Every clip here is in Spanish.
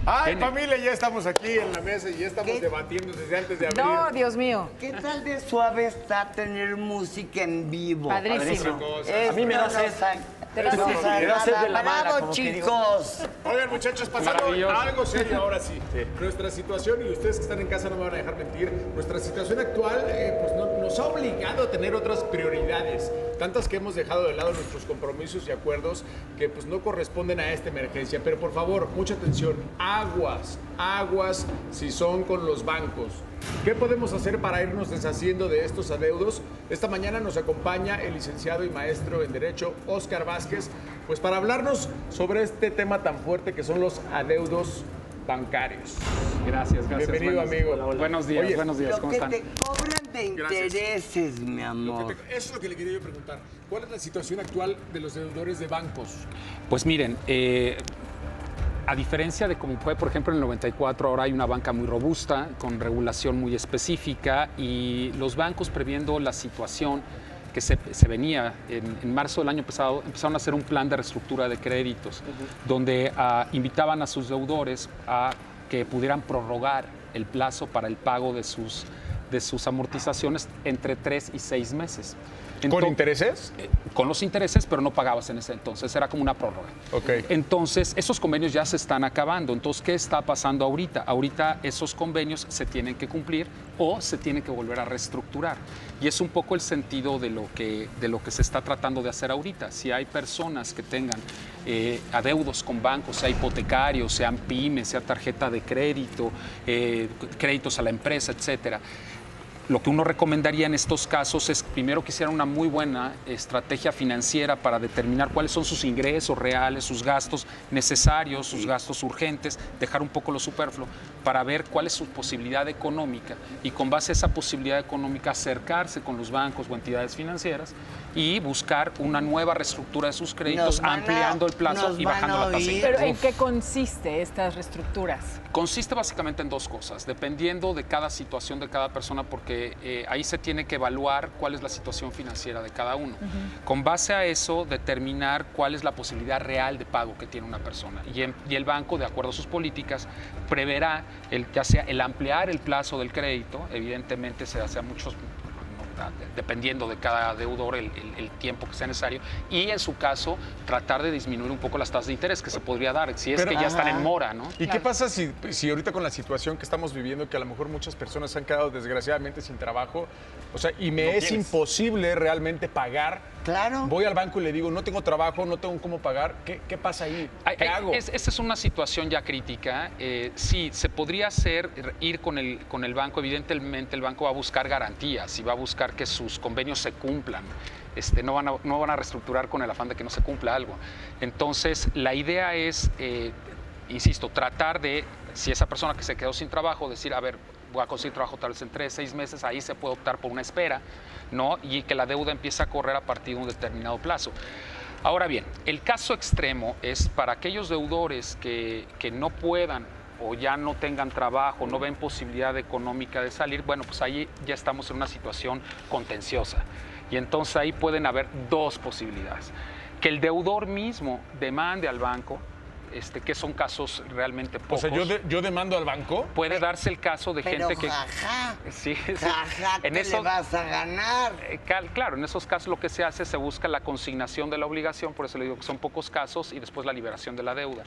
Ay, familia, ya estamos aquí en la mesa y ya estamos debatiendo desde antes de abrir. No, Dios mío. ¿Qué tal de suave está tener música en vivo? Padrísimo. A mí me da sed. Me da sed de la mala, Bravo, como que digo. chicos. Oigan, muchachos, pasando Maravilloso. a algo serio ahora sí. Nuestra situación, y ustedes que están en casa no me van a dejar mentir, nuestra situación actual pues nos ha obligado a tener otras prioridades. Tantas que hemos dejado de lado nuestros compromisos y acuerdos que pues no corresponden a esta emergencia. Pero por favor, mucha atención. Aguas si son con los bancos. ¿Qué podemos hacer para irnos deshaciendo de estos adeudos? Esta mañana nos acompaña el licenciado y maestro en Derecho, Óscar Vázquez, pues para hablarnos sobre este tema tan fuerte que son los adeudos bancarios. Gracias. Bienvenido, amigo. Hola. Buenos días, Oye, buenos días. Lo ¿Cómo que están? te cobran de intereses, mi amor. Eso es lo que le quería yo preguntar. ¿Cuál es la situación actual de los deudores de bancos? Pues miren, a diferencia de como fue, por ejemplo, en el 94, ahora hay una banca muy robusta, con regulación muy específica, y los bancos, previendo la situación que se venía en marzo del año pasado, empezaron a hacer un plan de reestructura de créditos, donde invitaban a sus deudores a que pudieran prorrogar el plazo para el pago de sus amortizaciones entre 3 y 6 meses. ¿Con intereses? Con los intereses, pero no pagabas en ese entonces, era como una prórroga. Ok. Entonces, esos convenios ya se están acabando. Entonces, ¿qué está pasando ahorita? Ahorita esos convenios se tienen que cumplir o se tienen que volver a reestructurar. Y es un poco el sentido de lo que se está tratando de hacer ahorita. Si hay personas que tengan adeudos con bancos, sea hipotecarios, sean pymes, sea tarjeta de crédito, créditos a la empresa, etcétera. Lo que uno recomendaría en estos casos es primero que hicieran una muy buena estrategia financiera para determinar cuáles son sus ingresos reales, sus gastos necesarios, sus gastos urgentes, dejar un poco lo superfluo, para ver cuál es su posibilidad económica y con base a esa posibilidad económica acercarse con los bancos o entidades financieras y buscar una nueva reestructura de sus créditos, ampliando el plazo y bajando la tasa de interés. Pero ¿en qué consiste estas reestructuras? Consiste básicamente en dos cosas, dependiendo de cada situación de cada persona, porque ahí se tiene que evaluar cuál es la situación financiera de cada uno. Con base a eso, determinar cuál es la posibilidad real de pago que tiene una persona. Y el banco, de acuerdo a sus políticas, preverá ya sea el ampliar el plazo del crédito, evidentemente se hace a muchos, dependiendo de cada deudor el tiempo que sea necesario, y en su caso tratar de disminuir un poco las tasas de interés que se podría dar, si es que ya están en mora, ¿no? ¿Y qué pasa si ahorita con la situación que estamos viviendo, que a lo mejor muchas personas se han quedado desgraciadamente sin trabajo, o sea, y me es imposible realmente pagar? Claro. Voy al banco y le digo, no tengo trabajo, no tengo cómo pagar. ¿Qué pasa ahí? ¿Qué hago? Esta es una situación ya crítica. Sí, se podría ir con el banco. Evidentemente el banco va a buscar garantías y va a buscar que sus convenios se cumplan. No van a reestructurar con el afán de que no se cumpla algo. Entonces, la idea es, insisto, tratar de, si esa persona que se quedó sin trabajo, decir, a ver, voy a conseguir trabajo tal vez en 3, 6 meses, ahí se puede optar por una espera, ¿no? Y que la deuda empiece a correr a partir de un determinado plazo. Ahora bien, el caso extremo es para aquellos deudores que no puedan o ya no tengan trabajo, no ven posibilidad económica de salir, bueno, pues ahí ya estamos en una situación contenciosa. Y entonces ahí pueden haber dos posibilidades. Que el deudor mismo demande al banco, que son casos realmente pocos. O sea, yo demando al banco. Puede darse el caso de gente que... Jaja, Sí, jaja, en te eso, le vas a ganar. Claro, en esos casos lo que se hace, se busca la consignación de la obligación, por eso le digo que son pocos casos, y después la liberación de la deuda.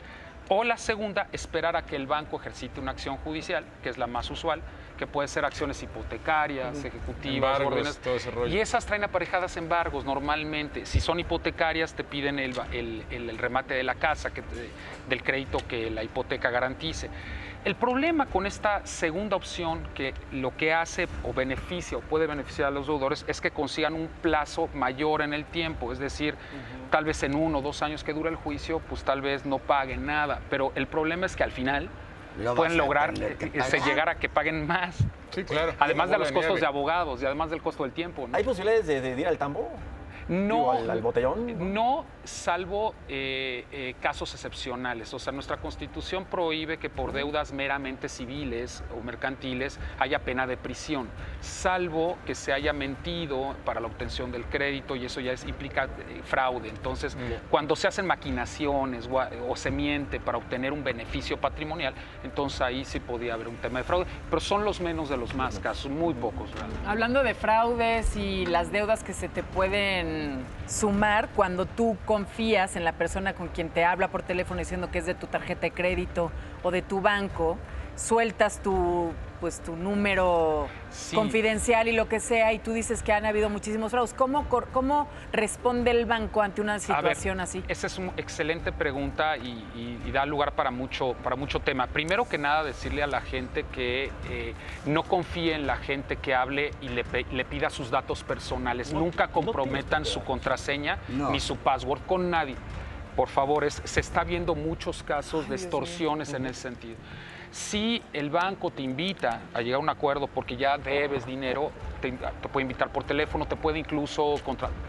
O la segunda, esperar a que el banco ejercite una acción judicial, que es la más usual, que puede ser acciones hipotecarias, ejecutivas, Embargos, órdenes. todo ese rollo. Y esas traen aparejadas embargos normalmente. Si son hipotecarias, te piden el remate de la casa, del crédito que la hipoteca garantice. El problema con esta segunda opción, que lo que hace o beneficia o puede beneficiar a los deudores, es que consigan un plazo mayor en el tiempo, es decir, tal vez en 1 o 2 años que dura el juicio, pues tal vez no paguen nada, pero el problema es que al final pueden lograr llegar a que paguen más. Sí, claro. Además de los Bola costos nieve. de abogados y además del costo del tiempo, ¿no? ¿Hay posibilidades de ir al tambo? No, al botellón. no, salvo casos excepcionales. O sea, nuestra Constitución prohíbe que por deudas meramente civiles o mercantiles haya pena de prisión, salvo que se haya mentido para la obtención del crédito, y eso ya implica fraude. Entonces, cuando se hacen maquinaciones o se miente para obtener un beneficio patrimonial, entonces ahí sí podía haber un tema de fraude, pero son los menos de los más casos, muy pocos realmente. Hablando de fraudes y las deudas que se te pueden sumar cuando tú confías en la persona con quien te habla por teléfono diciendo que es de tu tarjeta de crédito o de tu banco, sueltas tu número confidencial y lo que sea, y tú dices que han habido muchísimos fraudes. ¿Cómo responde el banco ante una situación así? Esa es una excelente pregunta y da lugar para mucho tema. Primero que nada, decirle a la gente que no confíe en la gente que hable y le pida sus datos personales. Nunca comprometan su contraseña ni su password con nadie. Por favor, se está viendo muchos casos de extorsiones en ese sentido. Si el banco te invita a llegar a un acuerdo porque ya debes dinero, te puede invitar por teléfono, te puede incluso,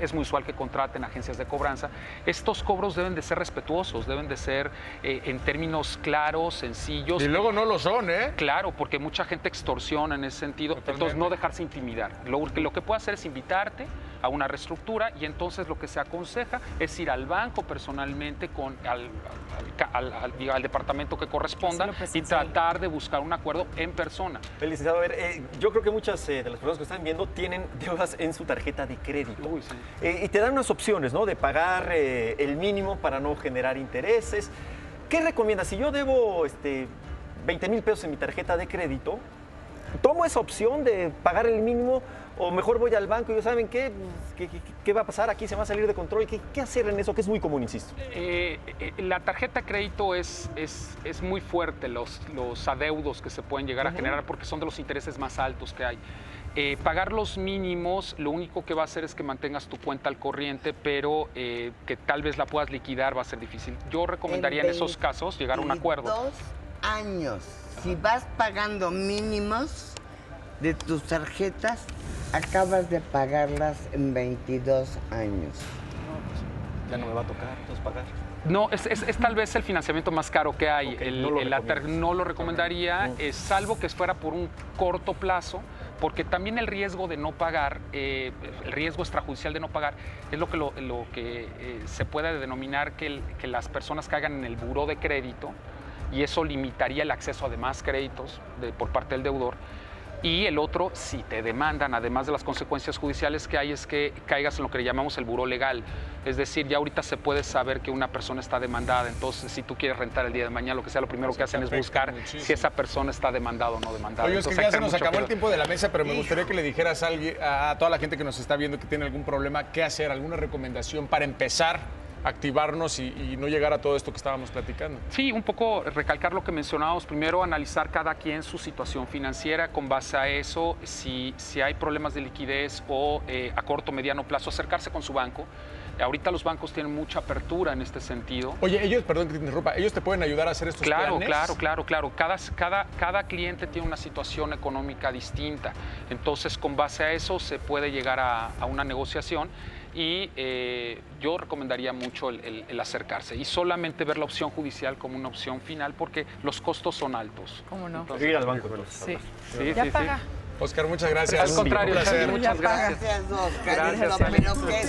es muy usual que contraten agencias de cobranza. Estos cobros deben de ser respetuosos, deben de ser en términos claros, sencillos. Y luego no lo son, ¿eh? Claro, porque mucha gente extorsiona en ese sentido. Totalmente. Entonces, no dejarse intimidar. Lo que puede hacer es invitarte a una reestructura, y entonces lo que se aconseja es ir al banco personalmente al departamento que corresponda y tratar de buscar un acuerdo en persona. El licenciado, a ver, yo creo que muchas de las personas que están viendo tienen deudas en su tarjeta de crédito. Uy, sí. Y te dan unas opciones, ¿no? De pagar el mínimo para no generar intereses. ¿Qué recomiendas? Si yo debo 20,000 pesos en mi tarjeta de crédito, ¿tomo esa opción de pagar el mínimo o mejor voy al banco y ¿saben qué? ¿Qué va a pasar? Aquí se va a salir de control. ¿Qué hacer en eso? Que es muy común, insisto. La tarjeta de crédito es muy fuerte, los adeudos que se pueden llegar a generar, porque son de los intereses más altos que hay. Pagar los mínimos, lo único que va a hacer es que mantengas tu cuenta al corriente, pero que tal vez la puedas liquidar va a ser difícil. Yo recomendaría en esos casos llegar a un acuerdo. 2 años. Si vas pagando mínimos de tus tarjetas, acabas de pagarlas en 22 años. Ya no me va a tocar, entonces pagar. No, es tal vez el financiamiento más caro que hay. Okay, no lo recomendaría, salvo que fuera por un corto plazo, porque también el riesgo de no pagar, el riesgo extrajudicial de no pagar, es lo que se puede denominar que las personas caigan en el buró de crédito, y eso limitaría el acceso a demás créditos por parte del deudor. Y el otro, si te demandan, además de las consecuencias judiciales que hay, es que caigas en lo que le llamamos el buró legal. Es decir, ya ahorita se puede saber que una persona está demandada. Entonces, si tú quieres rentar el día de mañana, lo que sea, lo primero que hacen es buscar si esa persona está demandada o no demandada. Oye, es que ya se nos acabó el tiempo de la mesa, pero me gustaría que le dijeras a toda la gente que nos está viendo que tiene algún problema, qué hacer, alguna recomendación para empezar a activarnos y no llegar a todo esto que estábamos platicando. Sí, un poco recalcar lo que mencionábamos. Primero, analizar cada quien su situación financiera. Con base a eso, si hay problemas de liquidez o a corto o mediano plazo, acercarse con su banco. Ahorita los bancos tienen mucha apertura en este sentido. Oye, perdón que te interrumpa, ¿ellos te pueden ayudar a hacer estos planes? Claro. Cada cliente tiene una situación económica distinta. Entonces, con base a eso, se puede llegar a una negociación. Y yo recomendaría mucho el acercarse y solamente ver la opción judicial como una opción final, porque los costos son altos. ¿Cómo no? Ir al banco. Sí. Ya paga. Oscar, muchas gracias. Al contrario, muchas gracias. Gracias, Oscar. Gracias, Pero que